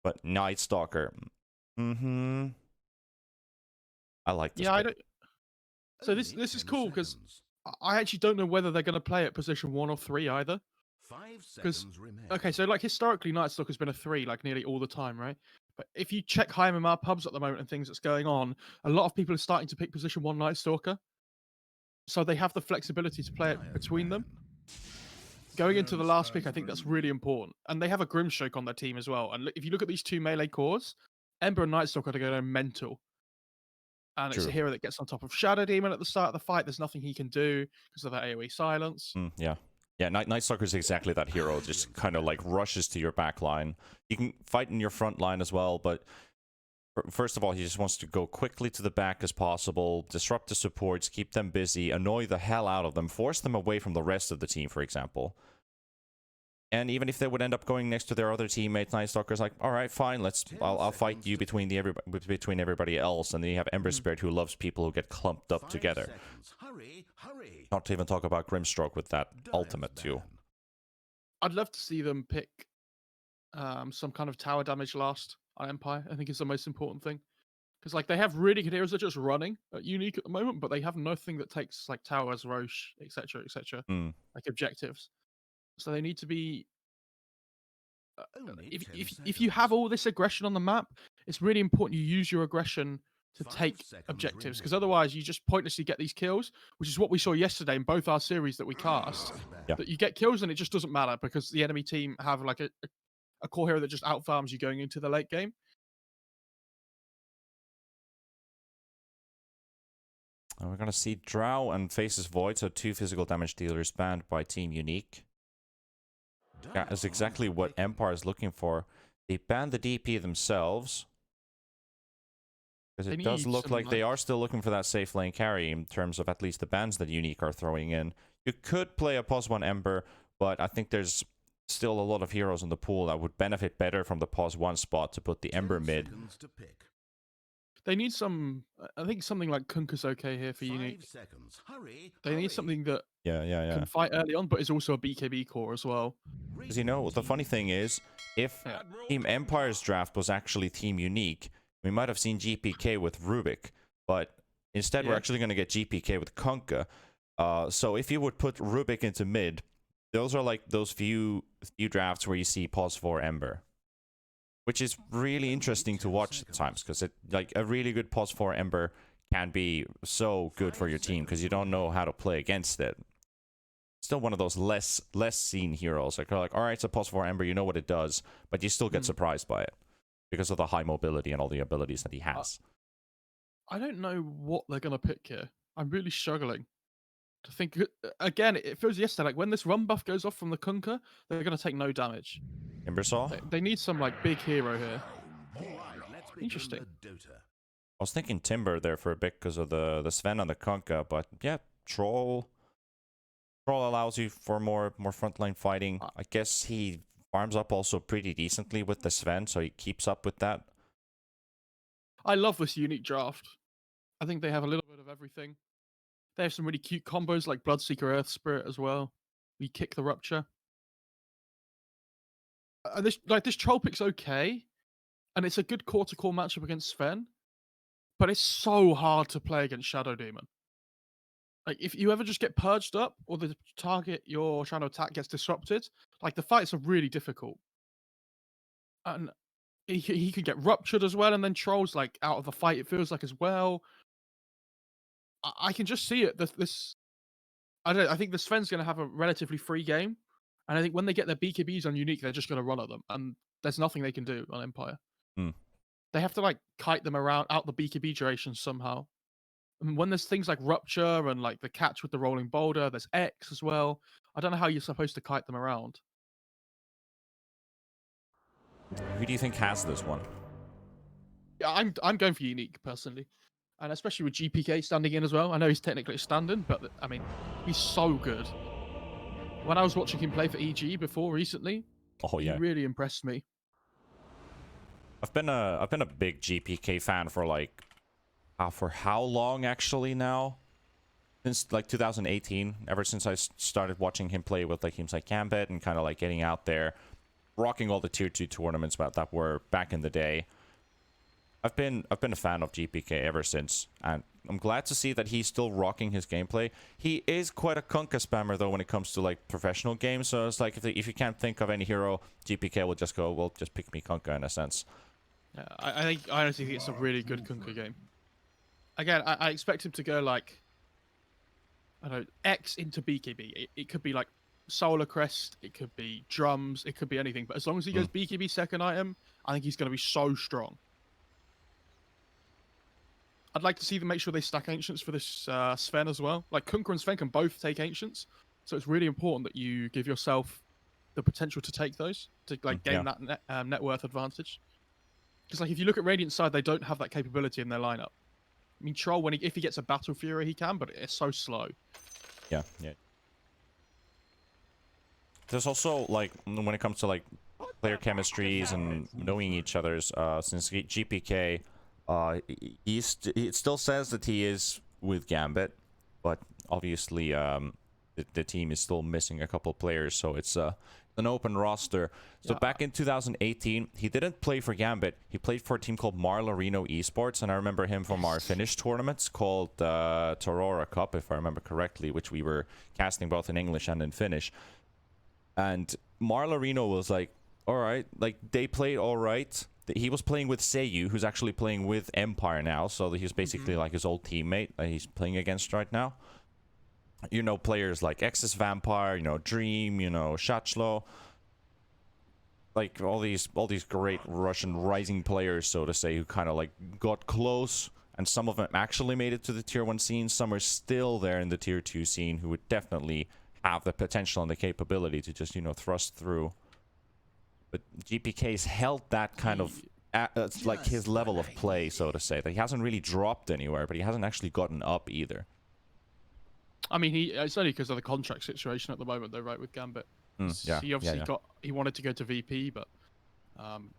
But Night Stalker. I like this Yeah, I pick. don't. So this is cool because I actually don't know whether they're going to play at position 1 or 3 either. 5 Because seconds remain. okay, so like historically, Night Stalker's been a 3 like nearly all the time, right? But if you check high MMR pubs at the moment and things that's going on, a lot of people are starting to pick position 1 Night Stalker, so they have the flexibility to play it between them. Going into the last pick, I think that's really important. And they have a Grimstroke on their team as well. And if you look at these two melee cores, Ember and Night Stalker are going to go mental. And it's True. a hero that gets on top of Shadow Demon at the start of the fight. There's nothing he can do because of that AoE silence. Yeah. Yeah, Night Stalker is exactly that hero. Just kind of like rushes to your back line. You can fight in your front line as well, but first of all, he just wants to go quickly to the back as possible, disrupt the supports, keep them busy, annoy the hell out of them, force them away from the rest of the team, for example. And even if they would end up going next to their other teammates, Night Stalker's like, all right, fine, I'll fight you between everybody else. And then you have Ember Spirit, who loves people who get clumped up together. Hurry, hurry. Not to even talk about Grimstroke with that ultimate too. I'd love to see them pick some kind of tower damage last on Empire. I think it's the most important thing. Because like they have really good heroes that are just running at Unique at the moment, but they have nothing that takes like towers, Roche, etc., like objectives. So they need to be. If you have all this aggression on the map, it's really important you use your aggression to take objectives, because otherwise you just pointlessly get these kills, which is what we saw yesterday in both our series that we cast. Yeah. That you get kills and it just doesn't matter because the enemy team have like a core hero that just outfarms you going into the late game. And we're going to see Drow and Faces Void, so 2 physical damage dealers banned by Team Unique. Yeah, that's exactly what Empire is looking for. They banned the DP themselves. Because it does look like they are still looking for that safe lane carry in terms of at least the bans that Unique are throwing in. You could play a +1 Ember, but I think there's still a lot of heroes in the pool that would benefit better from the +1 spot to put the Ember mid. They need some. I think something like Kunkka's okay here for Unique. They need something that can fight early on, but is also a BKB core as well. Because, you know, the funny thing is, if Team Empire's draft was actually Team Unique, we might have seen GPK with Rubik, but instead we're actually going to get GPK with Kunkka. So if you would put Rubik into mid, those are like those few drafts where you see +4 Ember. Which is really interesting to watch at times, because like a really good +4 Ember can be so good for your team, because you don't know how to play against it. Still one of those less seen heroes. Like, all right, it's a +4 Ember, you know what it does, but you still get surprised by it because of the high mobility and all the abilities that he has. I don't know what they're gonna pick here. I'm really struggling to think. Again, it feels yesterday like when this run buff goes off from the Kunkka, they're gonna take no damage. Timbersaw? They need some like big hero here. Interesting. I was thinking Timber there for a bit because of the Sven on the Kunkka, but yeah, Troll allows you for more frontline fighting. I guess he farms up also pretty decently with the Sven, so he keeps up with that. I love this Unique draft. I think they have a little bit of everything. They have some really cute combos like Bloodseeker Earth Spirit as well. We kick the Rupture. And this Troll pick's okay, and it's a good core-to-core matchup against Sven, but it's so hard to play against Shadow Demon. Like, if you ever just get purged up, or the target your shadow attack gets disrupted, like, the fights are really difficult. And he could get ruptured as well, and then Troll's, like, out of the fight, it feels like, as well. I can just see it. I think the Sven's going to have a relatively free game, and I think when they get their BKBs on Unique, they're just going to run at them, and there's nothing they can do on Empire. They have to, like, kite them around out the BKB duration somehow. And when there's things like Rupture and like the catch with the rolling boulder, there's X as well. I don't know how you're supposed to kite them around. Who do you think has this one? Yeah, I'm going for Unique personally, and especially with GPK standing in as well. I know he's technically a stand-in, but I mean, he's so good. When I was watching him play for EG before recently, he really impressed me. I've been a big GPK fan for like for how long actually now? Since like 2018, ever since I started watching him play with like teams like Gambit and kind of like getting out there. rocking all the tier 2 tournaments that were back in the day. I've been a fan of GPK ever since, and I'm glad to see that he's still rocking his gameplay. He is quite a Kunkka spammer though when it comes to like professional games, so it's like if you can't think of any hero, GPK will just go, well, just pick me Kunkka in a sense. Yeah, I honestly think it's a really good Kunkka game. Again, I expect him to go like, I don't know, X into BKB. It could be like Solar Crest, it could be drums, it could be anything. But as long as he goes BKB second item, I think he's going to be so strong. I'd like to see them make sure they stack Ancients for this Sven as well. Like, Kunkka and Sven can both take Ancients, so it's really important that you give yourself the potential to take those, to like gain that net worth advantage. Because like if you look at Radiant's side, they don't have that capability in their lineup. I mean, Troll, if he gets a Battle Fury, he can, but it's so slow. Yeah. There's also, like, when it comes to, like, player chemistries and knowing each other's, since GPK... it still says that he is with Gambit, but obviously the team is still missing a couple players, so it's an open roster. So back in 2018, he didn't play for Gambit. He played for a team called Marlarino Esports, and I remember him from our Finnish tournaments called Torora Cup, if I remember correctly, which we were casting both in English and in Finnish. And Marlarino was like, all right, like they played all right. He was playing with Seiyu, who's actually playing with Empire now, so he's basically like his old teammate that he's playing against right now. You know, players like Exis Vampire, you know, Dream, you know, Shachlo. Like, all these great Russian rising players, so to say, who kind of, like, got close, and some of them actually made it to the Tier 1 scene. Some are still there in the Tier 2 scene, who would definitely have the potential and the capability to just, you know, thrust through. But GPK's held that kind of, like, his level of play, so to say. That he hasn't really dropped anywhere, but he hasn't actually gotten up either. I mean, it's only because of the contract situation at the moment, though, right, with Gambit. He obviously he wanted to go to VP, but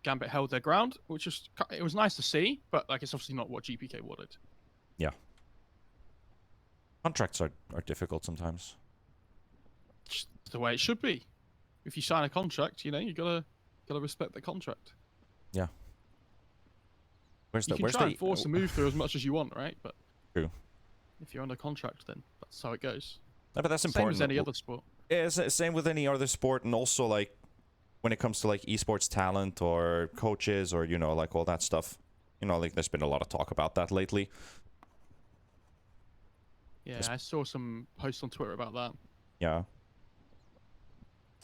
Gambit held their ground, which it was nice to see, but like it's obviously not what GPK wanted. Yeah. Contracts are difficult sometimes. Just the way it should be. If you sign a contract, you know, you gotta respect the contract. Yeah. You can try and force a move through as much as you want, right? But true. If you're under contract, then that's how it goes. No, but that's important. Same as any other sport. Yeah, same with any other sport, and also like when it comes to like esports talent or coaches or, you know, like all that stuff. You know, like there's been a lot of talk about that lately. Yeah, I saw some posts on Twitter about that. Yeah.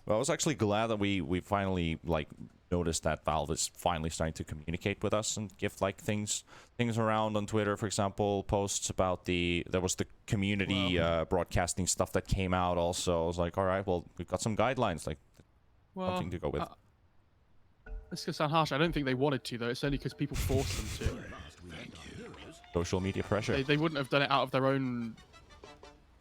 Well, I was actually glad that we finally like noticed that Valve is finally starting to communicate with us and give like things around on Twitter. For example, posts about there was the community broadcasting stuff that came out also. I was like, all right, well, we've got some guidelines, like something to go with. This could sound harsh. I don't think they wanted to, though. It's only because people forced them to. Social media pressure. They wouldn't have done it out of their own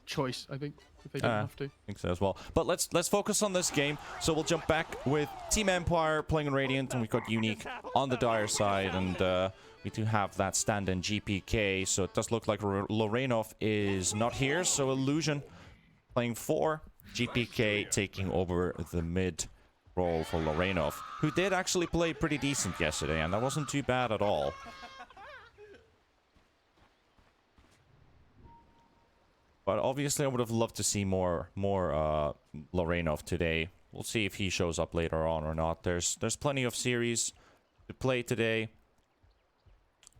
choice, I think, if they didn't have to. I think so as well. But let's focus on this game. So we'll jump back with Team Empire playing on Radiant, and we've got Unique on the Dire side, and we do have that stand-in GPK. So it does look like Lorenov is not here. So Illusion playing 4, GPK taking over the mid role for Lorenov, who did actually play pretty decent yesterday, and that wasn't too bad at all. But obviously, I would have loved to see more Lorenov today. We'll see if he shows up later on or not. There's plenty of series to play today.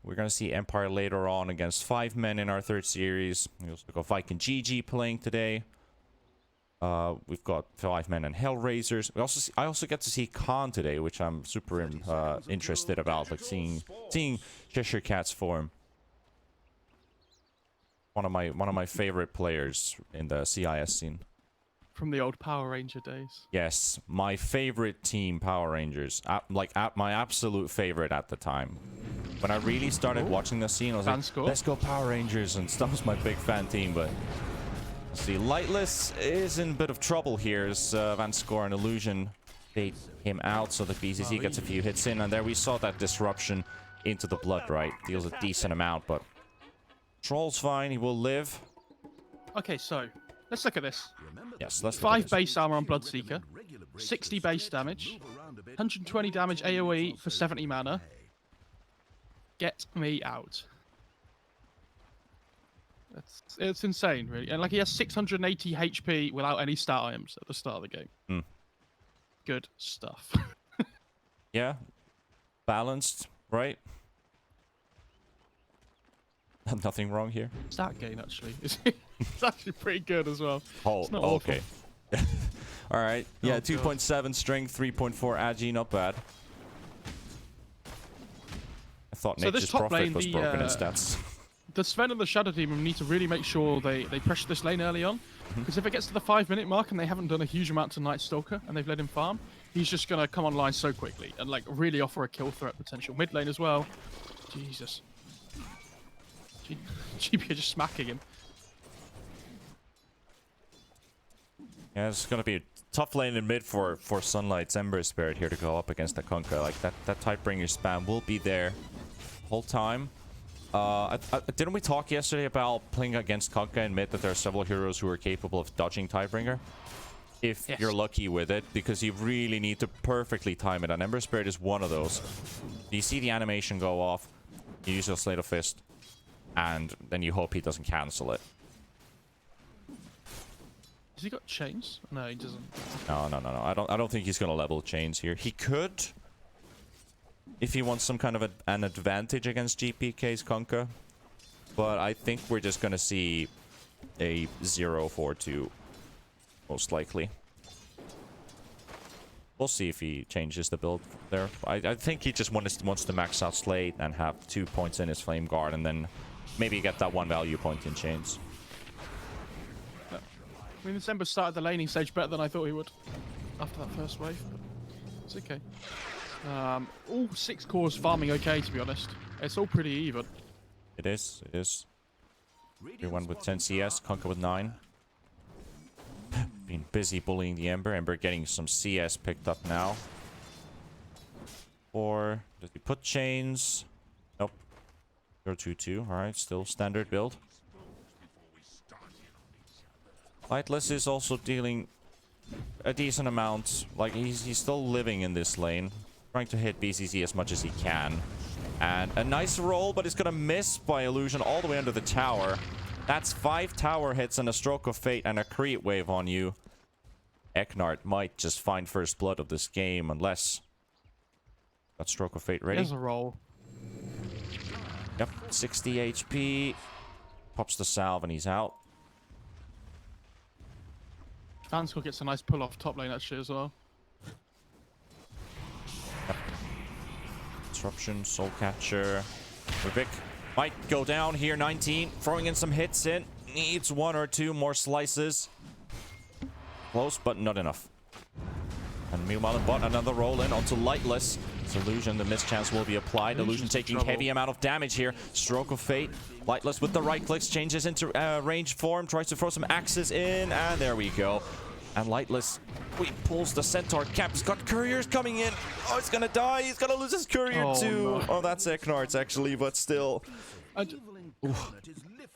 We're gonna see Empire later on against 5 men in our 3rd series. We also got Viking GG playing today. We've got 5 men and Hellraisers. I also get to see Khan today, which I'm super interested about, like seeing Cheshire Cat's form. One of my favorite players in the CIS scene. From the old Power Ranger days. Yes, my favorite team, Power Rangers. My absolute favorite at the time. When I really started watching the scene, I was like, let's go Power Rangers, and that was my big fan team. But see, Lightless is in a bit of trouble here as Van Score and Illusion bait him out, so the BCC gets a few hits in, and there we saw that disruption into the blood, right? Deals a decent amount, but Troll's fine, he will live. Okay, so let's look at this. Yes, let's 5 base armor on Bloodseeker, 60 base damage, 120 damage AoE for 70 mana. Get me out. It's insane, really. And like he has 680 HP without any stat items at the start of the game. Good stuff. Yeah. Balanced, right? Nothing wrong here. Stat gain, actually. It's actually pretty good as well. Oh, it's not awful. okay. All right. Yeah, 2.7 strength, 3.4 agi, not bad. I thought So this Nature's top Prophet lane, was broken in stats. The Sven and the Shadow Demon need to really make sure they pressure this lane early on. Because if it gets to the 5-minute mark and they haven't done a huge amount to Night Stalker and they've let him farm, he's just going to come online so quickly and like really offer a kill threat potential. Mid lane as well. Jesus. GP are just smacking him. Yeah, it's gonna be a tough lane in mid for Sunlight's Ember Spirit here to go up against the Kunkka. Like that Tidebringer spam will be there the whole time. Didn't we talk yesterday about playing against Kunkka in mid that there are several heroes who are capable of dodging Tidebringer? If you're lucky with it, because you really need to perfectly time it, and Ember Spirit is one of those. You see the animation go off, you use your Slate of Fist, and then you hope he doesn't cancel it. Has he got chains? No, he doesn't. No. I don't think he's gonna level chains here. He could, if he wants some kind of an advantage against GPK's Kunkka. But I think we're just gonna see a 0-4-2, most likely. We'll see if he changes the build there. I think he just wants to max out Slate and have 2 points in his Flame Guard, and then maybe get that 1 value point in chains. I mean, this Ember started the laning stage better than I thought he would after that first wave. But it's okay. All 6 cores farming okay, to be honest. It's all pretty even. It is. Everyone with 10 CS, Kunkka with 9. Been busy bullying the Ember. Ember getting some CS picked up now. Or does he put chains? Nope. 0-2-2. Alright, still standard build. Lightless is also dealing a decent amount. Like, he's still living in this lane. Trying to hit BCC as much as he can. And a nice roll, but it's gonna miss by Illusion all the way under the tower. That's 5 tower hits and a Stroke of Fate and a Creep Wave on you. Eknart might just find first blood of this game, unless... Got Stroke of Fate ready. There's a roll. Yep, 60 HP. Pops the salve and he's out. Vanscourt gets a nice pull off top lane actually as well. Yep. Disruption, Soul Catcher. Rubik might go down here. 19, throwing in some hits in. Needs 1 or 2 more slices. Close, but not enough. And meanwhile, in bot, another roll in onto Lightless. It's Illusion, the mischance will be applied. Illusion taking heavy amount of damage here. Stroke of Fate. Lightless with the right clicks, changes into range form, tries to throw some axes in, and there we go. And Lightless, pulls the Centaur cap. He's got couriers coming in. Oh, he's gonna die. He's gonna lose his courier too. No. Oh, that's Eknart's actually, but still. Do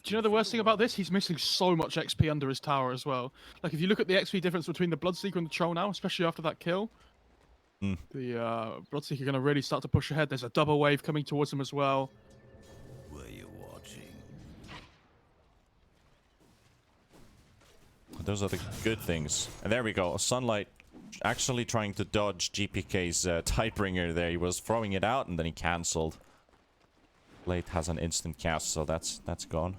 you know the worst thing about this? He's missing so much XP under his tower as well. Like, if you look at the XP difference between the Bloodseeker and the Troll now, especially after that kill, the Bloodseeker going to really start to push ahead. There's a double wave coming towards him as well. Were you watching? Those are the good things. And there we go. Sunlight actually trying to dodge GPK's Tidebringer there. He was throwing it out and then he cancelled. Blade has an instant cast, so that's gone.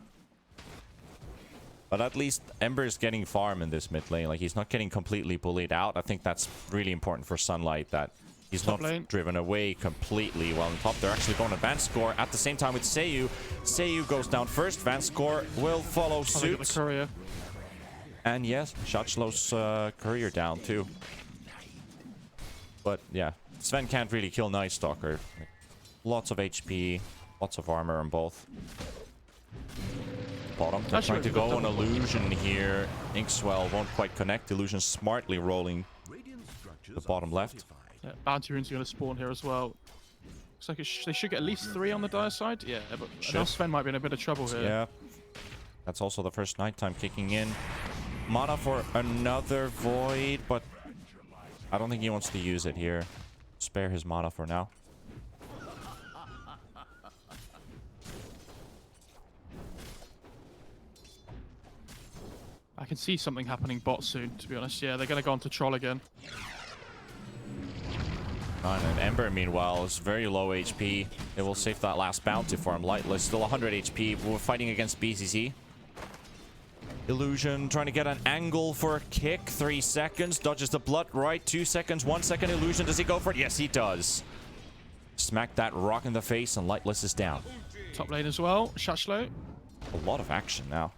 But at least Ember is getting farm in this mid lane. Like, he's not getting completely bullied out. I think that's really important for Sunlight, that he's not driven away completely. While on top, they're actually going to Vanscourt at the same time with Seiyu. Seiyu goes down first. Vanscourt will follow suit. The courier. And yes, Shachlo's courier down too. But yeah, Sven can't really kill Night Stalker. Lots of HP, lots of armor on both. Bottom, they're trying to go on Illusion here. Inkswell won't quite connect. Illusion smartly rolling the bottom left. Yeah, Bounty Rune's going to spawn here as well. Looks like they should get at least 3 on the dire side. Yeah, but now Sven might be in a bit of trouble here. Yeah, that's also the first nighttime kicking in. Mana for another Void, but I don't think he wants to use it here. spare his mana for now. I can see something happening bot soon, to be honest. Yeah, they're going to go on to troll again. And Ember, meanwhile, is very low HP. They will save that last bounty for him. Lightless, still 100 HP. We're fighting against BCC. Illusion trying to get an angle for a kick. 3 seconds. Dodges the blood right. 2 seconds. 1 second. Illusion. Does he go for it? Yes, he does. Smack that rock in the face, and Lightless is down. Top lane as well. Shachlo. A lot of action now.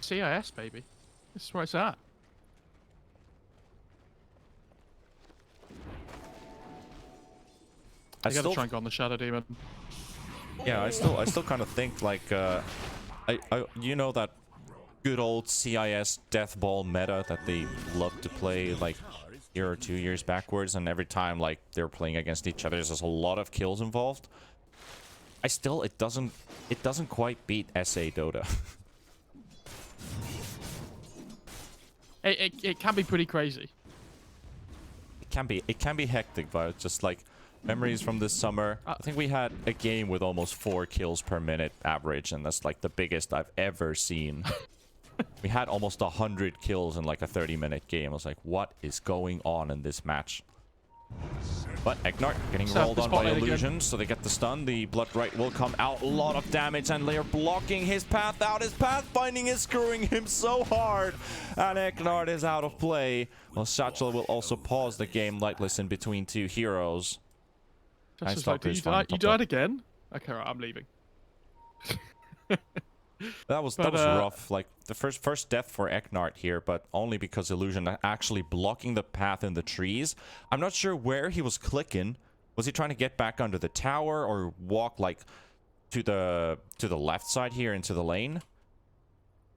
CIS, baby. This is where it's at. I gotta try and go on the Shadow Demon. Yeah, I still kind of think like you know that good old CIS death ball meta that they love to play like a year or 2 years backwards, and every time like they're playing against each other, there's a lot of kills involved. It doesn't quite beat SA Dota. It can be pretty crazy. It can be hectic, but just like memories from this summer. I think we had a game with almost 4 kills per minute average, and that's like the biggest I've ever seen. We had almost 100 kills in like a 30-minute game. I was like, what is going on in this match? But Eknart getting rolled on by Illusion, so they get the stun. The Blood Right will come out. A lot of damage, and they're blocking his path out. His pathfinding is screwing him so hard. And Eknart is out of play. Well, Satchel will also pause the game. Lightless in between 2 heroes. Just like, you died again? Okay, right, I'm leaving. That was rough. Like the first death for Eknart here, but only because Illusion actually blocking the path in the trees. I'm not sure where he was clicking. Was he trying to get back under the tower or walk like to the left side here into the lane?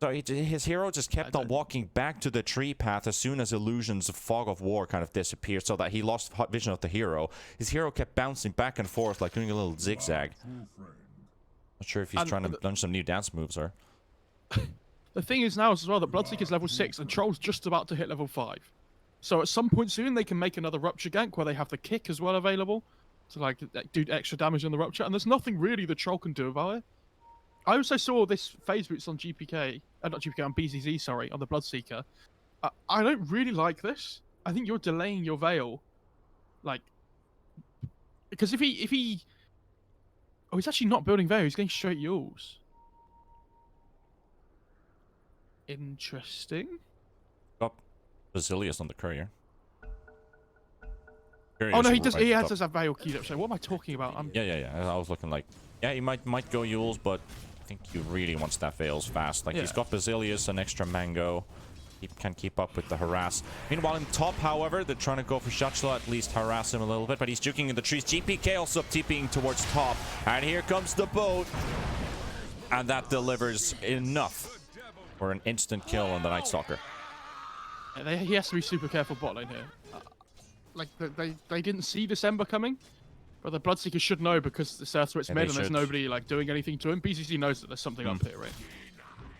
So his hero just kept on walking back to the tree path as soon as Illusion's fog of war kind of disappeared, so that he lost vision of the hero. His hero kept bouncing back and forth, like doing a little zigzag. Not sure if he's trying to learn some new dance moves or... The thing is now as well that Bloodseeker's level 6 and Troll's just about to hit level 5. So at some point soon they can make another Rupture gank where they have the kick as well available to like do extra damage in the Rupture, and there's nothing really the Troll can do about it. I also saw this phase boots on GPK, not GPK, on BZZ, sorry, on the Bloodseeker. I don't really like this. I think you're delaying your Veil. Like, because if he... Oh, he's actually not building Veil, he's getting straight Yules. Interesting. Got Basilius on the courier. Oh no, he does. He has a Veil keyed up. So what am I talking about? Yeah. I was looking like, yeah, he might go Yules, but I think he really wants that Veils fast. Like he's got Basilius, an extra Mango. He can keep up with the harass. Meanwhile, in top, however, they're trying to go for Shachla, at least harass him a little bit, but he's juking in the trees. GPK also up TPing towards top, and here comes the boat, and that delivers enough for an instant kill on the Night Stalker. He has to be super careful bot lane here. Like they didn't see December coming, but the Bloodseeker should know because the Surthwit's mid and there's nobody like doing anything to him. BCC knows that there's something up here, right?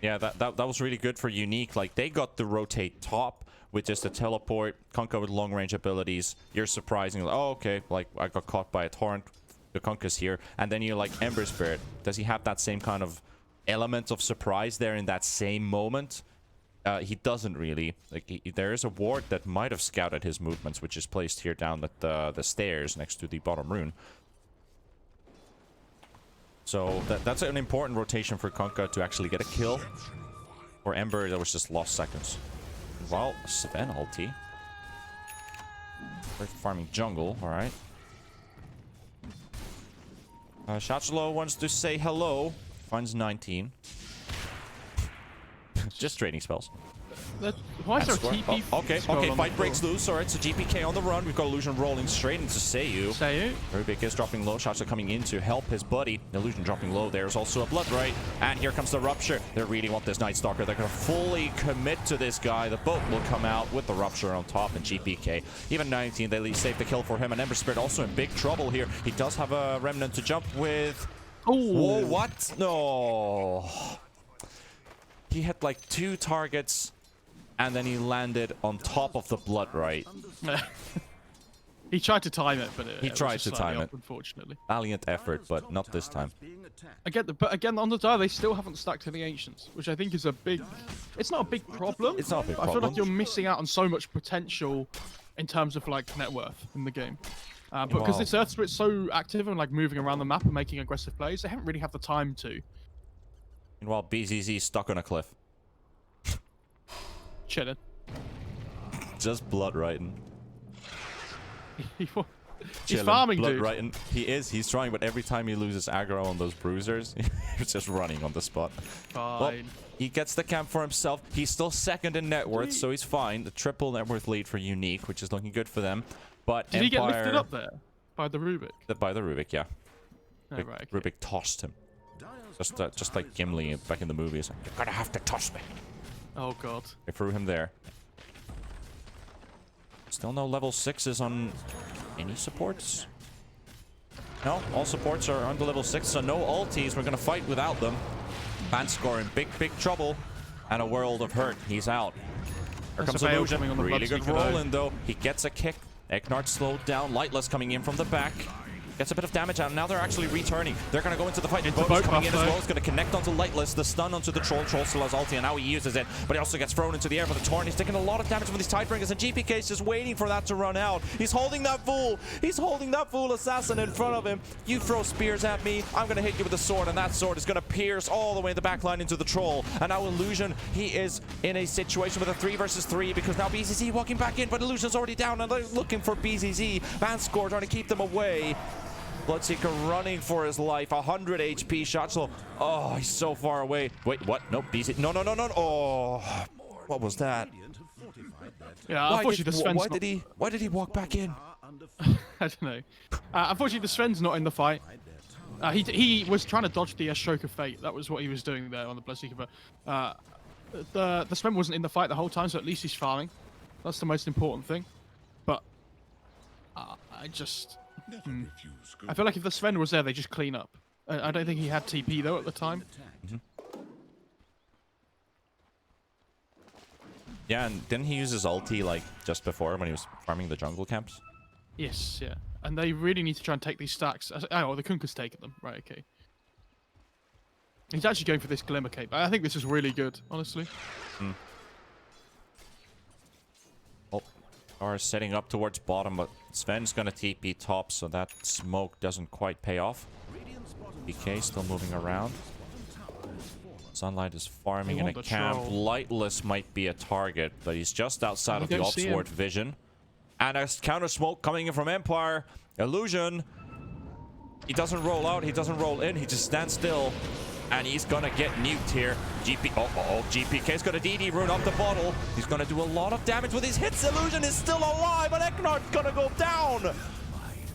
Yeah, that was really good for Unique. Like, they got the rotate top with just a teleport, Kunkka with long-range abilities. You're surprising. Like, oh, okay, like, I got caught by a torrent. The Kunkka's here. And then you're like, Ember Spirit. Does he have that same kind of element of surprise there in that same moment? He doesn't really. Like, there is a ward that might have scouted his movements, which is placed here down at the stairs next to the bottom rune. So that's an important rotation for Kunkka to actually get a kill. For Ember, that was just lost seconds. Well, Sven ulti. We're farming jungle, alright. Shachlo wants to say hello. Finds 19. Just trading spells. Why is there a TP? Okay, fight breaks loose. Alright, so GPK on the run. We've got Illusion rolling straight into Seiyu. Rubik is dropping low. Shots are coming in to help his buddy. Illusion dropping low. There's also a Blood Right. And here comes the Rupture. They really want this Night Stalker. They're going to fully commit to this guy. The boat will come out with the Rupture on top and GPK. Even 19, they save the kill for him. And Ember Spirit also in big trouble here. He does have a Remnant to jump with. Whoa, what? No. He had like 2 targets and then he landed on top of the blood right. He tried to time it, but He tried to time it. Unfortunately, Valiant effort, but not this time. But again, on the dial, they still haven't stacked any ancients, which I think is a big. It's not a big problem. It's not a big I feel problem. like you're missing out on so much potential in terms of like net worth in the game. But because this Earth Spirit's so active and like moving around the map and making aggressive plays, they haven't really had the time to. Meanwhile, BZZ stuck on a cliff. Chilling. Just blood writing. He's Chilling, farming, blood dude. writing. He is. He's trying, but every time he loses aggro on those bruisers, he's just running on the spot. Fine. Well, he gets the camp for himself. He's still second in net worth, so he's fine. The triple net worth lead for Unique, which is looking good for them. But Did he get lifted up there by the Rubik? By the Rubik, yeah. Oh, right, okay. Rubik tossed him. Just like Gimli back in the movies. Like, you're gonna have to toss me. Oh god. They threw him there. Still no level 6s on any supports. No, all supports are under level 6, so no ultis. We're gonna fight without them. Vanscore in big trouble. And a world of hurt. He's out. Here comes Illusion. Really good rolling though. He gets a kick. Eknard slowed down. Lightless coming in from the back. Gets a bit of damage out. Now they're actually returning. They're going to go into the fight. Boat's coming in as well. It's going to connect onto Lightless. The stun onto the Troll. Troll still has ulti, and now he uses it. But he also gets thrown into the air for the Torn. He's taking a lot of damage from these Tidebringers, and GPK is just waiting for that to run out. He's holding that fool. He's holding that fool assassin in front of him. You throw spears at me, I'm going to hit you with a sword, and that sword is going to pierce all the way in the back line into the Troll. And now Illusion, he is in a situation with a 3 versus 3 because now BZZ walking back in, but Illusion's already down, and they're looking for BZZ. Vanscore trying to keep them away. Bloodseeker running for his life. 100 HP shot. So, oh, he's so far away. Wait, what? Nope. BZ. No. Oh, what was that? Yeah, unfortunately, the Sven's why did he walk back in? I don't know. Unfortunately, the Sven's not in the fight. He was trying to dodge the stroke of fate. That was what he was doing there on the Bloodseeker. But the Sven wasn't in the fight the whole time, so at least he's farming. That's the most important thing. But I just. I feel like if the Sven was there, they just clean up. I don't think he had TP though at the time. Yeah, and didn't he use his ulti like just before when he was farming the jungle camps? Yes, yeah. And they really need to try and take these stacks. Oh, the Kunkka's taken them. Right, okay. He's actually going for this Glimmer Cape. I think this is really good, honestly. Are setting up towards bottom, but Sven's gonna TP top, so that smoke doesn't quite pay off. BK still moving around. Sunlight is farming in a camp. Lightless might be a target, but he's just outside of the Obsword vision. And a counter smoke coming in from Empire. Illusion. He doesn't roll out, he doesn't roll in, he just stands still. And he's gonna get nuked here. GPK's got a DD rune up the bottle. He's gonna do a lot of damage with his hits. Illusion is still alive, but Eknard's gonna go down.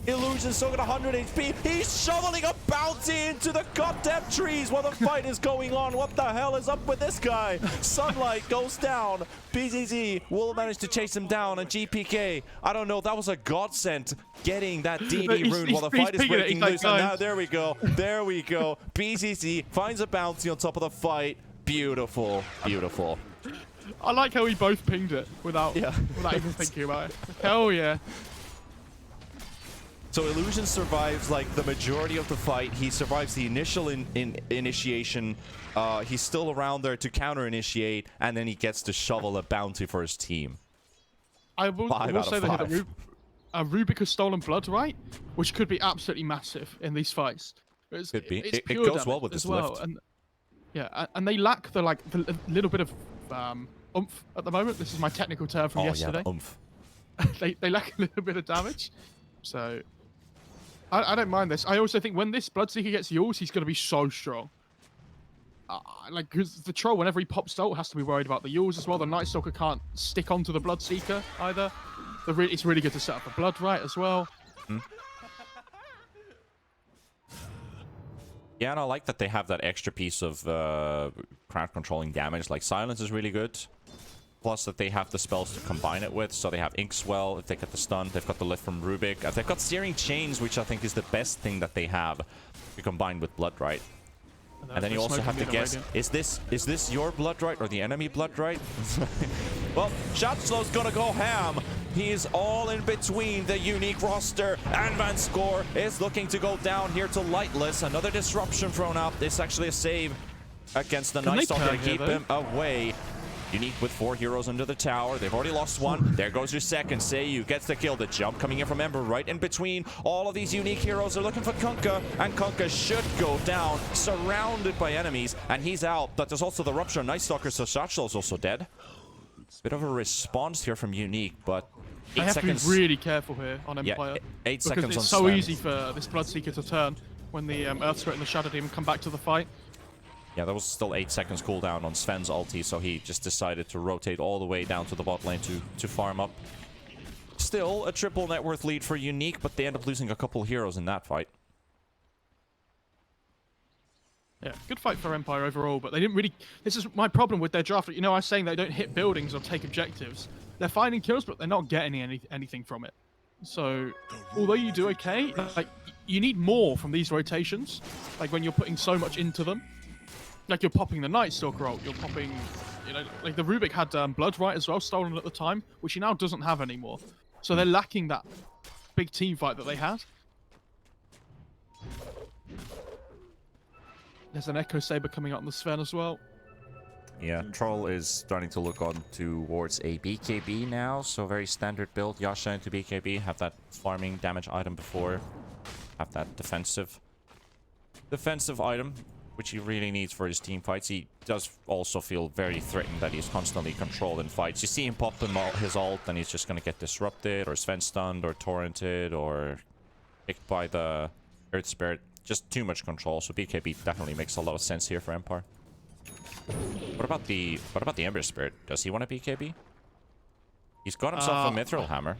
Illusion's still got 100 HP. He's shoveling a bounty into the goddamn trees while the fight is going on. What the hell is up with this guy? Sunlight goes down. BZZ will manage to chase him down, and GPK, I don't know, that was a godsend getting that DD rune while the fight is breaking loose. And now, there we go. There we go. BZZ finds a bounty on top of the fight. Beautiful. Beautiful. I like how we both pinged it without even thinking about it. Hell yeah. So Illusion survives like the majority of the fight. He survives the initial initiation. He's still around there to counter initiate, and then he gets to shovel a bounty for his team. I will say that Rubik has stolen blood, right? Which could be absolutely massive in these fights. Could be. It goes well with this lift. And, yeah, and they lack the little bit of oomph at the moment. This is my technical term from yesterday. Yeah, oomph. they lack a little bit of damage, so. I don't mind this. I also think when this Bloodseeker gets yours, he's going to be so strong. Like, because the Troll, whenever he pops ult, has to be worried about the Yules as well. The Night Stalker can't stick onto the Bloodseeker either. It's really good to set up a Blood Right as well. Yeah, and I like that they have that extra piece of crowd controlling damage. Like, Silence is really good. Plus that they have the spells to combine it with. So they have Inkswell if they get the stun. They've got the lift from Rubik. They've got Searing Chains, which I think is the best thing that they have to combine with Blood Right. And then you also have to guess, is this your blood right or the enemy blood right? Well, Shatslow's gonna go ham. He's all in between the unique roster, and Van Score is looking to go down here to Lightless. Another disruption thrown out. It's actually a save against the Night Stalker to keep him away. Unique with 4 heroes under the tower. They've already lost one. There goes your second. Seiyu gets the kill. The jump coming in from Ember right in between. All of these unique heroes are looking for Kunkka, and Kunkka should go down, surrounded by enemies, and he's out. But there's also the Rupture Night Stalker, so Satchel's also dead. Bit of a response here from Unique, but 8 I have seconds. to be really careful here on Empire. Yeah, 8 because seconds on it's so Sven. easy for this Bloodseeker to turn when the Earth Spirit and the Shadow Demon come back to the fight. Yeah, there was still 8 seconds cooldown on Sven's ulti, so he just decided to rotate all the way down to the bot lane to farm up. Still a triple net worth lead for Unique, but they end up losing a couple heroes in that fight. Yeah, good fight for Empire overall, but they didn't really... This is my problem with their draft. You know, I was saying they don't hit buildings or take objectives. They're finding kills, but they're not getting anything from it. So, although you do okay, like, you need more from these rotations. Like, when you're putting so much into them. Like, you're popping the Night Stalker ult, you're popping... You know, like, the Rubik had Blood Right as well, stolen at the time, which he now doesn't have anymore. So they're lacking that big team fight that they had. There's an Echo Saber coming out on the Sven as well. Yeah, Troll is starting to look on towards a BKB now, so very standard build. Yasha into BKB, have that farming damage item before, have that defensive item, which he really needs for his team fights. He does also feel very threatened that he's constantly controlled in fights. You see him pop his ult, and he's just going to get disrupted, or Sven stunned, or torrented, or picked by the Earth Spirit. Just too much control, so BKB definitely makes a lot of sense here for Empire. What about the Ember Spirit? Does he want a BKB? He's got himself a Mithril Hammer.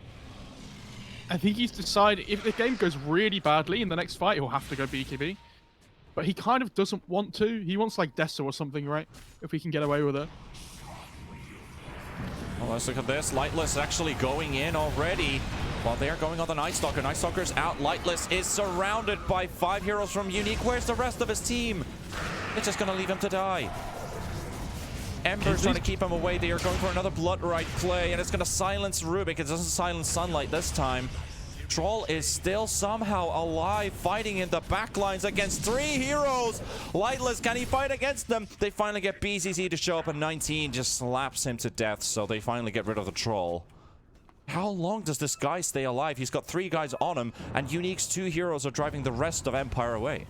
I think he's decided if the game goes really badly in the next fight, he'll have to go BKB. But he kind of doesn't want to. He wants like Dessa or something, right? If we can get away with it. Well, let's look at this. Lightless actually going in already. While they're going on the Night Stalker. Night Stalker's out. Lightless is surrounded by 5 heroes from Unique. Where's the rest of his team? It's just going to leave him to die. Ember's trying to keep him away. They are going for another Blood Right play, and it's going to silence Rubik. It doesn't silence Sunlight this time. Troll is still somehow alive, fighting in the backlines against 3 heroes. Lightless, can he fight against them? They finally get BCC to show up, and 19 just slaps him to death, so they finally get rid of the Troll. How long does this guy stay alive? He's got 3 guys on him, and Unique's 2 heroes are driving the rest of Empire away.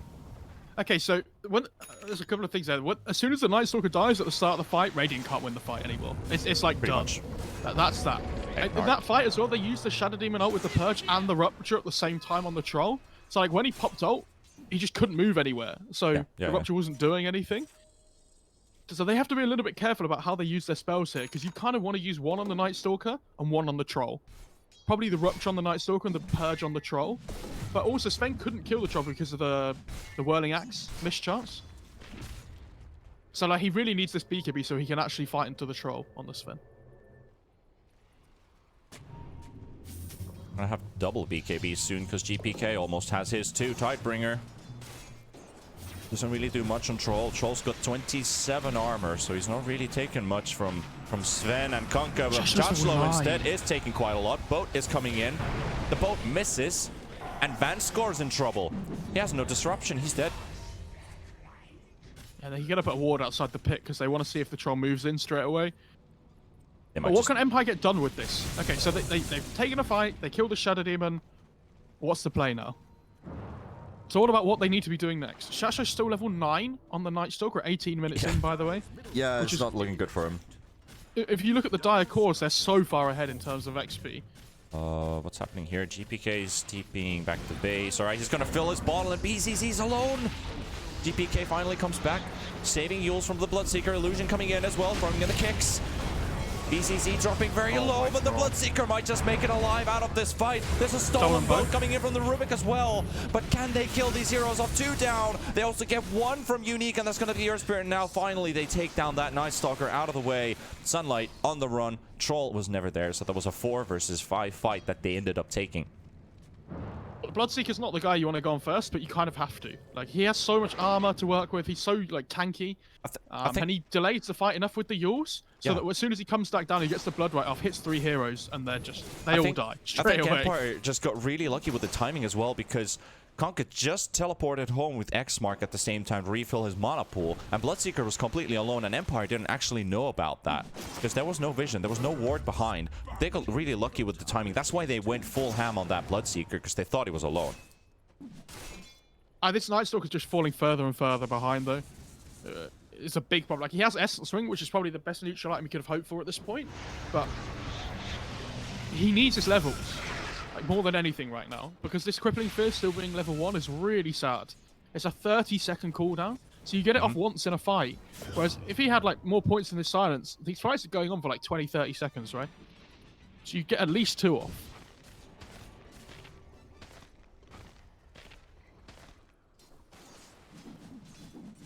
Okay, so there's a couple of things there. As soon as the Night Stalker dies at the start of the fight, Radiant can't win the fight anymore. It's like pretty done. Much. That's that. In that fight as well, they used the Shadow Demon ult with the Purge and the Rupture at the same time on the Troll. So like when he popped ult, he just couldn't move anywhere. So the Rupture wasn't doing anything. So they have to be a little bit careful about how they use their spells here, because you kind of want to use one on the Night Stalker and one on the Troll. Probably the Rupture on the Night Stalker and the Purge on the Troll. But also Sven couldn't kill the Troll because of the Whirling Axe mischance. So like he really needs this BKB so he can actually fight into the Troll on the Sven. I'm gonna have double BKB soon because GPK almost has his too. Tidebringer doesn't really do much on Troll. Troll's got 27 armor, so he's not really taking much from Sven and Kunkka. But Joshlo instead is taking quite a lot. Boat is coming in. The boat misses, and Van Score's in trouble. He has no disruption. He's dead. Yeah, they get up at a ward outside the pit because they want to see if the Troll moves in straight away. But what just... can Empire get done with this? Okay, so they've taken a fight. They killed the Shadow Demon. What's the play now? So what about what they need to be doing next? Shasha's still level 9 on the Night Stalker, 18 minutes in, by the way. Yeah, it's not looking good for him. If you look at the Dire Cores, they're so far ahead in terms of XP. What's happening here? GPK is TPing back to base. Alright, he's gonna fill his bottle and BCC's alone. GPK finally comes back, saving Yules from the Bloodseeker. Illusion coming in as well, throwing in the kicks. BCC dropping very low, but the Bloodseeker might just make it alive out of this fight. There's a stolen boat coming in from the Rubik as well. But can they kill these heroes off? 2 down. They also get 1 from Unique, and that's going to be Earth Spirit. And now finally they take down that Night Stalker out of the way. Sunlight on the run. Troll was never there, so there was a 4 versus 5 fight that they ended up taking. Bloodseeker's not the guy you want to go on first, but you kind of have to. Like, he has so much armor to work with. He's so, like, tanky. I think and he delays the fight enough with the Yules, so Yeah. that as soon as he comes back down, he gets the blood right off, hits 3 heroes, and they all die I straight think away. Empire just got really lucky with the timing as well, because Conker just teleported home with X-Mark at the same time to refill his mana pool, and Bloodseeker was completely alone, and Empire didn't actually know about that, because there was no vision, there was no ward behind. They got really lucky with the timing. That's why they went full ham on that Bloodseeker, because they thought he was alone. This Night Stalker's just falling further and further behind, though. It's a big problem. Like, he has Essence Swing, which is probably the best neutral item he could have hoped for at this point, but he needs his levels. Like, more than anything right now, because this Crippling Fear still being level 1 is really sad. It's a 30-second cooldown, so you get it off once in a fight. Whereas if he had like more points in this silence, these fights are going on for like 20-30 seconds, right? So you get at least 2 off.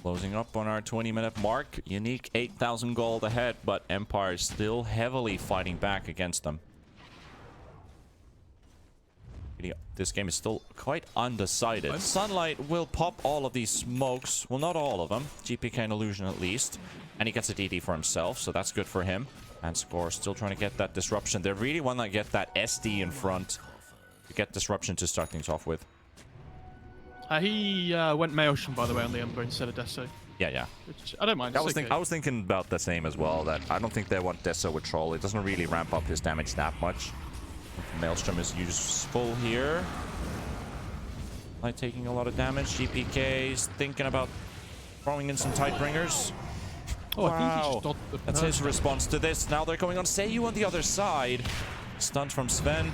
Closing up on our 20-minute mark. Unique 8,000 gold ahead, but Empire is still heavily fighting back against them. This game is still quite undecided. Sunlight will pop all of these smokes. Well, not all of them. GPK and Illusion at least. And he gets a DD for himself, so that's good for him. And Score still trying to get that disruption. They really want to get that SD in front to get disruption to start things off with. He went Maelstrom, by the way, on the Ember instead of Deso. Yeah. Which I don't mind. I was thinking about the same as well, that I don't think they want Deso with Troll. It doesn't really ramp up his damage that much. Maelstrom is useful here. Like taking a lot of damage. GPK is thinking about throwing in some Tightbringers. Oh, wow. I think he just dodged the That's his response to this. Now they're going on Seiyu on the other side. Stunned from Sven.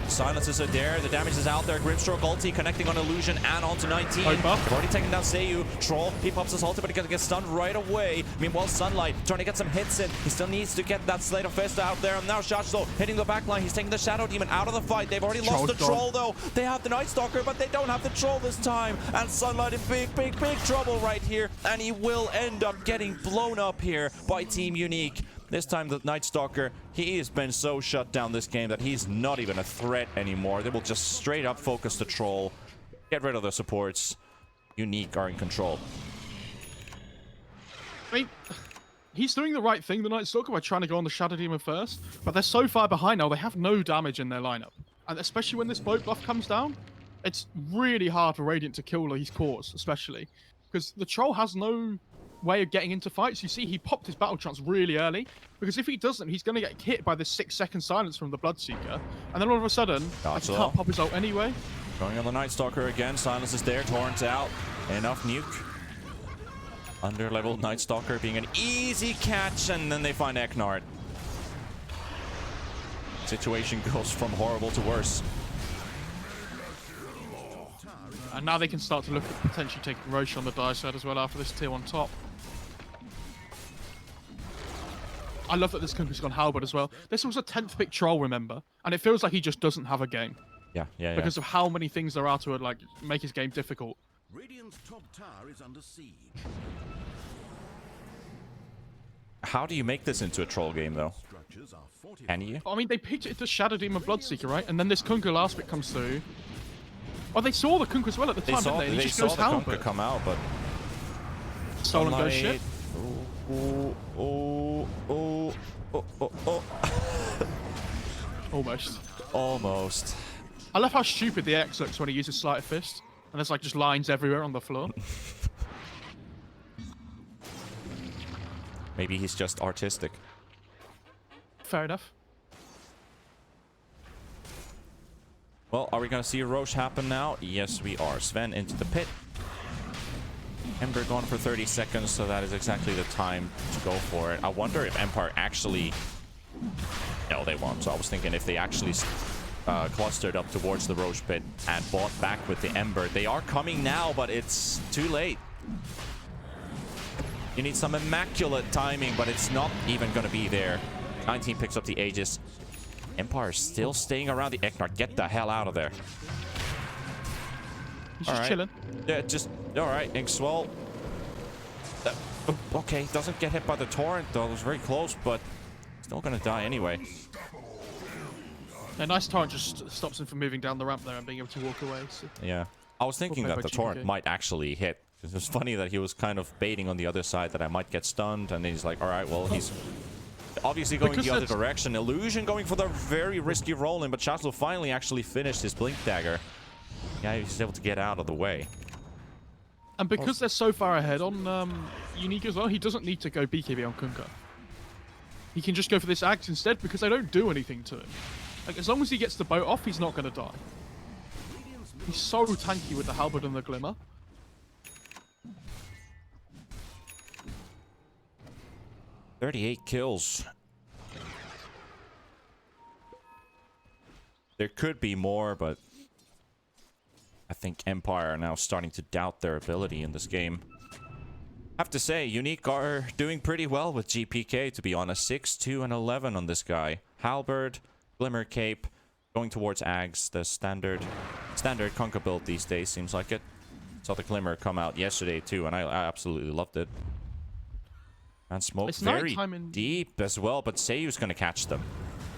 Silences are there. The damage is out there. Grimstroke ulti connecting on Illusion and onto 19. They've already taken down Seiyu. Troll, he pops his ulti, but he's gonna get stunned right away. Meanwhile, Sunlight trying to get some hits in. He still needs to get that Slate of Fist out there. And now Shachzo hitting the backline. He's taking the Shadow Demon out of the fight. They've already lost the Troll, though. They have the Night Stalker, but they don't have the Troll this time. And Sunlight in big trouble right here. And he will end up getting blown up here by Team Unique. This time, the Night Stalker, he has been so shut down this game that he's not even a threat anymore. They will just straight up focus the Troll, get rid of the supports. Unique are in control. I mean, he's doing the right thing, the Night Stalker, by trying to go on the Shadow Demon first, but they're so far behind now, they have no damage in their lineup. And especially when this boat buff comes down, it's really hard for Radiant to kill these cores, especially. Because the Troll has no way of getting into fights. You see, he popped his battle chance really early, because if he doesn't, he's going to get hit by this 6-second silence from the Bloodseeker, and then all of a sudden, he can't pop his ult anyway. Going on the Night Stalker again. Silence is there. Torrent's out. Enough nuke. Under-leveled Night Stalker being an easy catch, and then they find Eknard. Situation goes from horrible to worse. And now they can start to look at potentially taking Roche on the die side as well after this tier 1 top. I love that this Kunker's gone Halberd as well. This was a 10th pick Troll, remember? And it feels like he just doesn't have a game. Yeah. Because of how many things there are to like make his game difficult. Radiant's top tower is under siege. How do you make this into a Troll game, though? Can you? I mean, they picked it to Shadow Demon Bloodseeker, right? And then this Kunker last bit comes through. Oh, they saw the Kunker as well at the time, didn't they? And he just goes the Halberd. Kunker come out, but... Stolen goes shit. Almost. I love how stupid the X looks when he uses Sleight of Fist. And there's like just lines everywhere on the floor. Maybe he's just artistic. Fair enough. Well, are we going to see a Roche happen now? Yes, we are. Sven into the pit. Ember gone for 30 seconds, so that is exactly the time to go for it. I wonder if Empire actually... No, they won't. So I was thinking if they actually clustered up towards the Roche pit and bought back with the Ember. They are coming now, but it's too late. You need some immaculate timing, but it's not even going to be there. 19 picks up the Aegis. Empire still staying around the Eknard. Get the hell out of there. He's just chilling. Yeah, just... Alright, Inkswell. Okay, doesn't get hit by the Torrent, though. It was very close, but still gonna die anyway. A nice torrent just stops him from moving down the ramp there and being able to walk away. So. Yeah. I was thinking played that by the torrent GPK. might actually hit. It was funny that he was kind of baiting on the other side that I might get stunned, and then he's like, all right, well, he's obviously going Because the other that's- direction. Illusion going for the very risky roll-in, but Shazlo finally actually finished his Blink Dagger. Yeah, he's able to get out of the way. And because they're so far ahead on Unique as well, he doesn't need to go BKB on Kunkka. He can just go for this axe instead because they don't do anything to him. Like, as long as he gets the boat off, he's not going to die. He's so tanky with the Halberd and the Glimmer. 38 kills. There could be more, but I think Empire are now starting to doubt their ability in this game. I have to say, Unique are doing pretty well with GPK, to be honest. 6, 2, and 11 on this guy. Halberd, Glimmer Cape, going towards Ags, the standard Kunkka build these days, seems like it. Saw the Glimmer come out yesterday too, and I absolutely loved it. And Smoke It's very nighttime in- deep as well, but Seiyu's gonna catch them.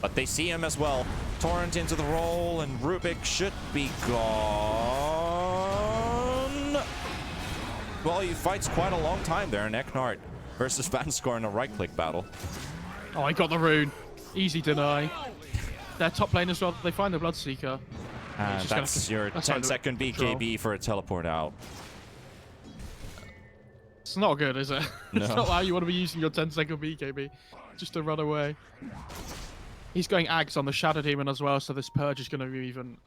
But they see him as well. Torrent into the roll, and Rubik should be gone. Well, he fights quite a long time there in Eknart versus Vanscore in a right-click battle. Oh, I got the rune. Easy deny. Their top lane as well. They find the Bloodseeker. And just gotta- that's your that's how 10-second the BKB for a teleport out. It's not good, is it? It's No. not how you want to be using your 10-second BKB. Just to run away. He's going Ags on the Shadow Demon as well, so this Purge is going to be even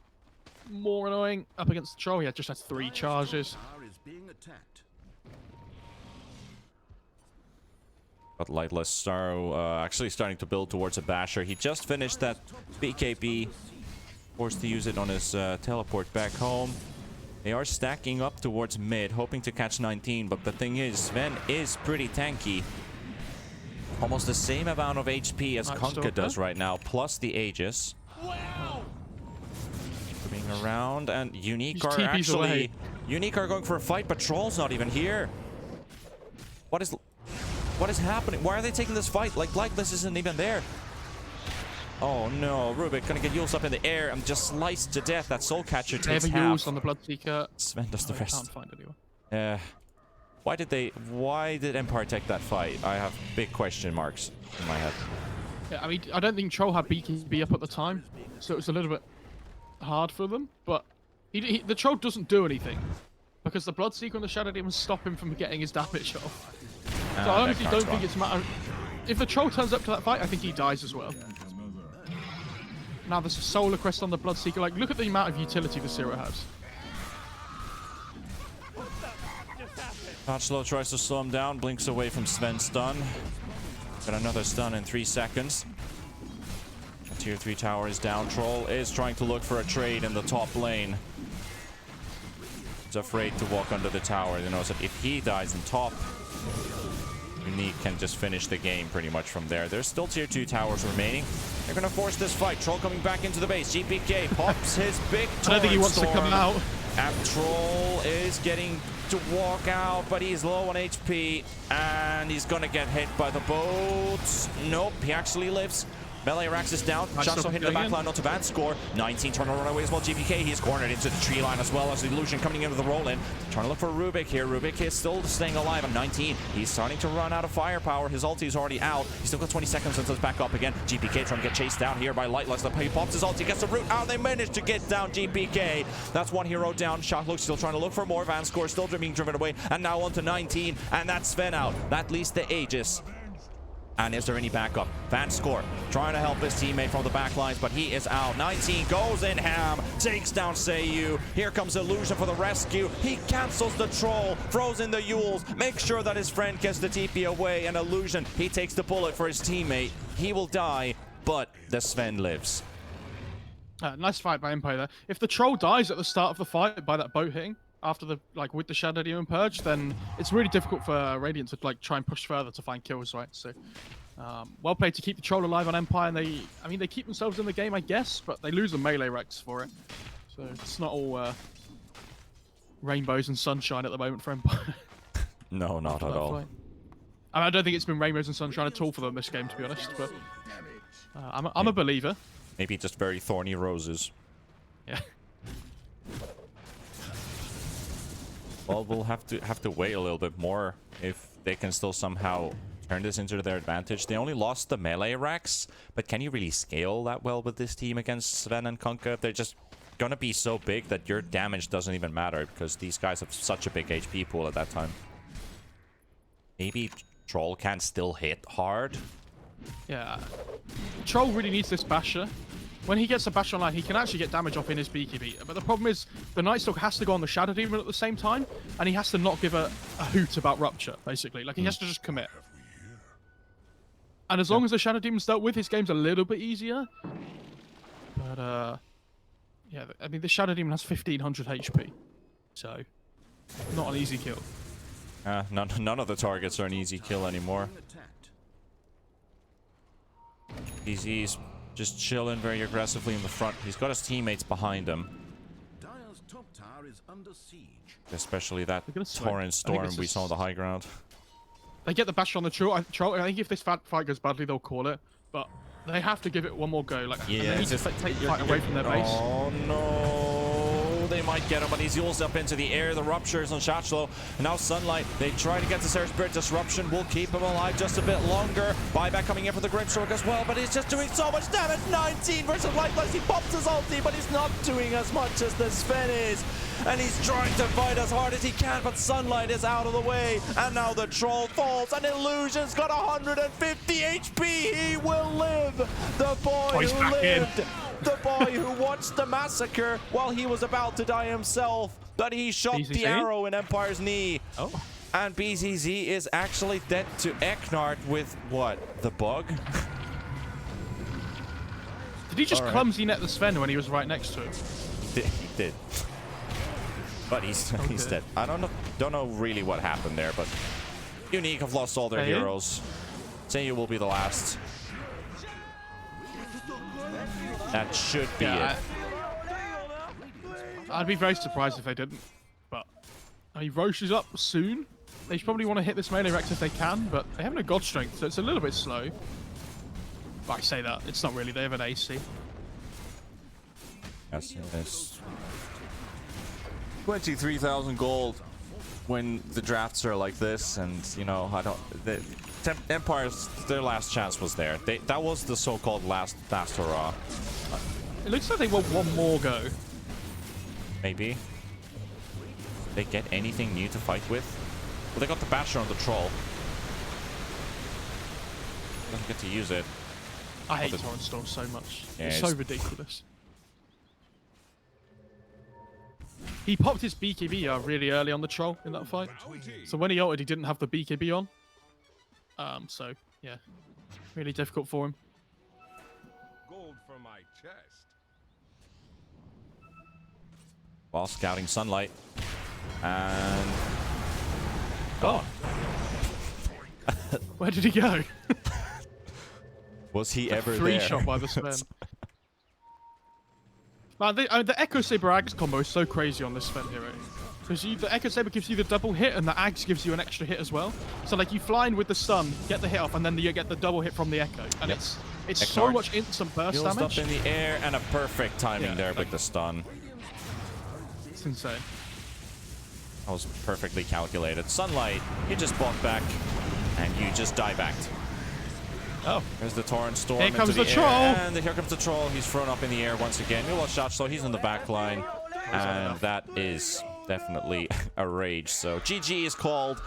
more annoying. Up against the Troll, he just has 3 charges. Tower is being attacked. But Lightless Star actually starting to build towards a Basher. He just finished that BKB. Forced to use it on his teleport back home. They are stacking up towards mid, hoping to catch 19. But the thing is, Sven is pretty tanky. Almost the same amount of HP as Nice Kunkka stalker. does right now, plus the Aegis. Moving around, and Unique He's are TPs actually... away. Unique are going for a fight, but Troll's not even here. What is happening? Why are they taking this fight? Like, Lightless isn't even there. Oh no, Rubik gonna get Yules up in the air and just sliced to death. That Soul Catcher They takes have a half. Yules on the Bloodseeker. Sven does the I rest. can't find anyone. Why did Empire take that fight? I have big question marks in my head. Yeah, I mean, I don't think Troll had BKB up at the time, so it was a little bit hard for them. But the Troll doesn't do anything because the Bloodseeker and the Shadow Demon stop him from getting his damage off. So I honestly don't think it's a matter. If the Troll turns up to that fight, I think he dies as well. Now there's a Solar Crest on the Bloodseeker. Like, look at the amount of utility the Zero has. Slow tries to slow him down, blinks away from Sven's stun. Got another stun in 3 seconds. The tier 3 tower is down. Troll is trying to look for a trade in the top lane. He's afraid to walk under the tower. He knows that if he dies in top, Unique can just finish the game pretty much from there. There's still tier 2 towers remaining. They're going to force this fight. Troll coming back into the base. GPK pops his big I don't think he wants to Torrent come out. Storm. And Troll is getting to walk out, but he's low on HP. And he's going to get hit by the boats. Nope, he actually lives. Melee Rax is down. Nice Shots stuff hitting the going back line onto Vanscore. 19 trying to run away as well. GPK, he's cornered into the tree line as well as the Illusion coming into the roll-in. Trying to look for Rubik here. Rubik is still staying alive on 19. He's starting to run out of firepower. His ulti is already out. He's still got 20 seconds until it's back up again. GPK trying to get chased down here by Lightless. He pops his ulti, gets the root. Oh, they managed to get down GPK. That's one hero down. Shocklook still trying to look for more. Vanscore still being driven away. And now on to 19. And that's Sven out. That leads the Aegis. And is there any backup? Vanscore trying to help his teammate from the back lines, but he is out. 19 goes in ham, takes down Seiyu. Here comes Illusion for the rescue. He cancels the Troll, throws in the Yules, makes sure that his friend gets the TP away, and Illusion, he takes the bullet for his teammate. He will die, but the Sven lives. Nice fight by Empire there. If the Troll dies at the start of the fight by that boat hitting, after the with the Shadow Demon Purge, then it's really difficult for Radiant to try and push further to find kills, right? So, well played to keep the Troll alive on Empire, and they keep themselves in the game, I guess, but they lose the melee Rex for it. So it's not all rainbows and sunshine at the moment for Empire. No, not at all. I mean, I don't think it's been rainbows and sunshine at all for them this game, to be honest. But I'm a believer. Maybe just very thorny roses. Yeah. Well, we'll have to wait a little bit more if they can still somehow turn this into their advantage. They only lost the melee racks, but can you really scale that well with this team against Sven and Kunkka? They're just gonna be so big that your damage doesn't even matter because these guys have such a big HP pool at that time. Maybe Troll can still hit hard. Yeah. Troll really needs this Basher. When he gets a Basher online, he can actually get damage off in his BKB. But the problem is, the Nightstalk has to go on the Shadow Demon at the same time, and he has to not give a hoot about Rupture, basically. Like, he has to just commit. And as long as the Shadow Demon's dealt with, his game's a little bit easier. But, yeah, I mean, the Shadow Demon has 1500 HP. So, not an easy kill. None of the targets are an easy kill anymore. DZ's just chilling very aggressively in the front. He's got his teammates behind him. Dire's top tower is under siege. Especially that Torrent Storm we saw on the high ground. They get the bash on the Troll. I think if this fight goes badly, they'll call it. But they have to give it one more go. Like, yeah, they need to take the fight away from their base. Oh no, they might get him, but he's heals up into the air. The Ruptures on Shachlo. Now Sunlight, they try to get the Seraph Spirit Disruption. Will keep him alive just a bit longer. Buyback coming in for the Grimstroke as well, but he's just doing so much damage. 19 versus Lifeless. He pops his ulti, but he's not doing as much as the Sven is. And he's trying to fight as hard as he can, but Sunlight is out of the way. And now the Troll falls, and Illusion's got 150 HP. He will live. The boy who lived. The boy who watched the massacre while he was about to die himself. But he shot BZZ? the arrow in Empire's knee. Oh. And BZZ is actually dead to Eknart with what? The bug? Did he just clumsy net the Sven when he was right next to him? He did. But he's dead. I don't know really what happened there, but Unique have lost all their heroes. Seiyu will be the last. That should be it. I'd be very surprised if they didn't. But I mean, Roche is up soon. They probably want to hit this melee Rex if they can, but they have no god strength, so it's a little bit slow. But I say that, it's not really. They have an AC. Yes. 23,000 gold when the drafts are like this, and you know, Empire's, their last chance was there. That was the so-called last hurrah. It looks like they want one more go. Maybe. They get anything new to fight with? Well, they got the Basher on the Troll. Doesn't get to use it. I hate Torrent Storm so much. Yeah, it's so ridiculous. He popped his BKB really early on the Troll in that fight. So when he ulted, he didn't have the BKB on. So, yeah. Really difficult for him. Gold for my chest. While scouting Sunlight. And... Oh. Where did he go? Was he ever there? Three shot by the Sven. Man, the Echo Saber Ags combo is so crazy on this Sven hero. Because the Echo Saber gives you the double hit, and the Ags gives you an extra hit as well. So like you fly in with the stun, get the hit off, and then you get the double hit from the Echo. And it's so much instant burst damage. Up in the air, and a perfect timing there with the stun. It's insane. That was perfectly calculated. Sunlight, you just bought back, and you just die backed. Oh. There's the Torrent Storm. Here comes the Troll. And here comes the Troll. He's thrown up in the air once again. You lost shot, so he's in the back line. And that is definitely a rage. So GG is called,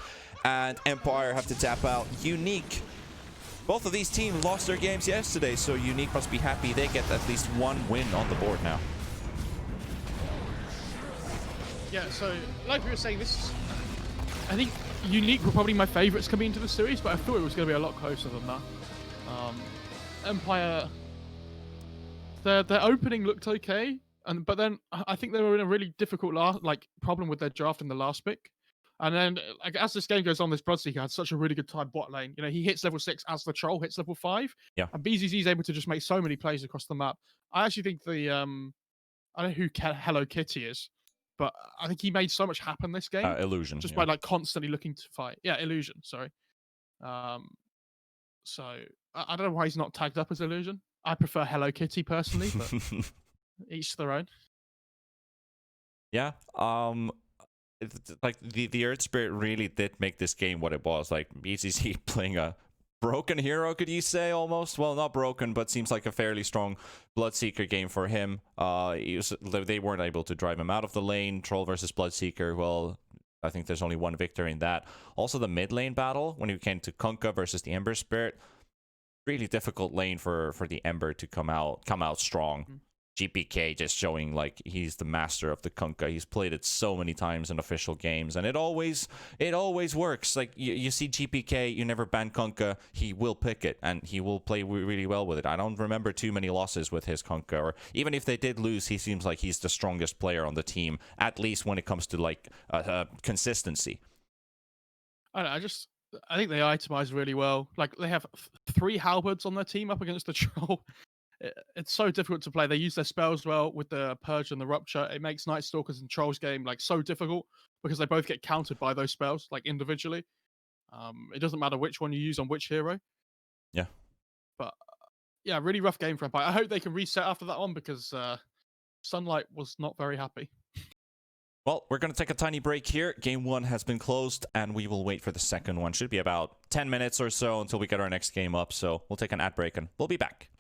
and Empire have to tap out. Unique. Both of these teams lost their games yesterday, so Unique must be happy they get at least one win on the board now. Yeah, so like we were saying, I think Unique were probably my favourites coming into the series, but I thought it was going to be a lot closer than that. Empire, their opening looked okay, but then I think they were in a really difficult problem with their draft in the last pick. And then as this game goes on, this Bloodseeker had such a really good time bot lane. You know, he hits level 6 as the Troll hits level 5. Yeah. And BZZ is able to just make so many plays across the map. I actually think I don't know who Hello Kitty is, but I think he made so much happen this game. Illusion. Just by like constantly looking to fight. Yeah, Illusion, sorry. So I don't know why he's not tagged up as Illusion. I prefer Hello Kitty personally, but each to their own. Yeah. Like the Earth Spirit really did make this game what it was. Like BCC playing a broken hero, could you say, almost? Well, not broken, but seems like a fairly strong Bloodseeker game for him. They weren't able to drive him out of the lane. Troll versus Bloodseeker, well, I think there's only one victor in that. Also, the mid lane battle, when it came to Kunkka versus the Ember Spirit, really difficult lane for the Ember to come out strong. GPK just showing like he's the master of the Kunkka. He's played it so many times in official games, and it always works. Like you see GPK, you never ban Kunkka, he will pick it and he will play really well with it. I don't remember too many losses with his Kunkka, or even if they did lose, he seems like he's the strongest player on the team, at least when it comes to like consistency. I think they itemize really well. Like they have 3 halberds on their team up against the troll. It's so difficult to play. They use their spells well with the Purge and the Rupture. It makes Night Stalkers and Trolls game like so difficult because they both get countered by those spells like individually. It doesn't matter which one you use on which hero. Yeah. But yeah, really rough game for Empire. I hope they can reset after that one because Sunlight was not very happy. Well, we're going to take a tiny break here. Game 1 has been closed, and we will wait for the second one. Should be about 10 minutes or so until we get our next game up, so we'll take an ad break, and we'll be back.